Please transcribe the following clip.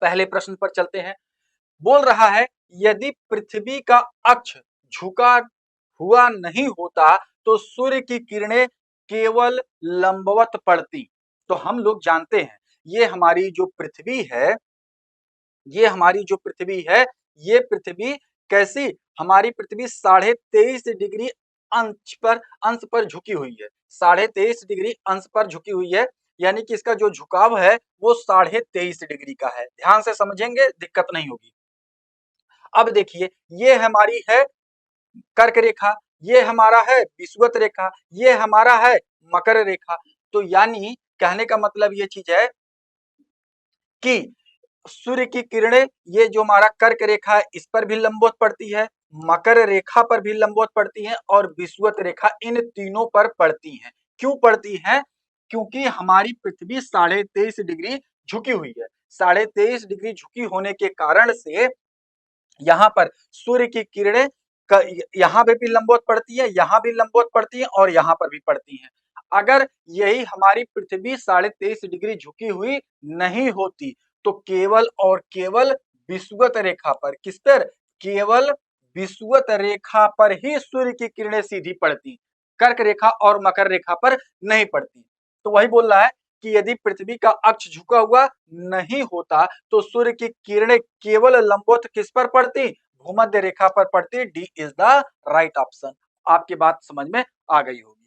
पहले प्रश्न पर चलते हैं। बोल रहा है यदि पृथ्वी का अक्ष झुका हुआ नहीं होता तो सूर्य की किरणें केवल लंबवत पड़ती। तो हम लोग जानते हैं ये हमारी जो पृथ्वी है, ये हमारी जो पृथ्वी है, ये पृथ्वी कैसी, हमारी पृथ्वी 23.5 डिग्री अंश पर झुकी हुई है। 23.5 डिग्री अंश पर झुकी हुई है, यानी कि इसका जो झुकाव है वो 23.5 डिग्री का है। ध्यान से समझेंगे, दिक्कत नहीं होगी। अब देखिए ये हमारी है कर्क रेखा, ये हमारा है विषुवत रेखा, ये हमारा है मकर रेखा। तो यानी कहने का मतलब ये चीज है कि सूर्य की किरणें ये जो हमारा कर्क रेखा है इस पर भी लंबवत पड़ती है, मकर रेखा पर भी लंबवत पड़ती है और विषुवत रेखा, इन तीनों पर पड़ती हैं। क्यों पड़ती हैं? क्योंकि हमारी पृथ्वी 23.5 डिग्री झुकी हुई है। 23.5 डिग्री झुकी होने के कारण से यहाँ पर सूर्य की किरणें यहाँ पे भी लंबवत पड़ती है, यहाँ भी लंबवत पड़ती है और यहाँ पर भी पड़ती हैं। अगर यही हमारी पृथ्वी 23.5 डिग्री झुकी हुई नहीं होती तो केवल और केवल विषुवत रेखा पर, किस पर? केवल विषुवत रेखा पर ही सूर्य की किरणें सीधी पड़ती, कर्क रेखा और मकर रेखा पर नहीं पड़ती। तो वही बोल रहा है कि यदि पृथ्वी का अक्ष झुका हुआ नहीं होता तो सूर्य की किरणें केवल लंबवत किस पर पड़ती? भूमध्य रेखा पर पड़ती। D is the right option. आपकी बात समझ में आ गई होगी।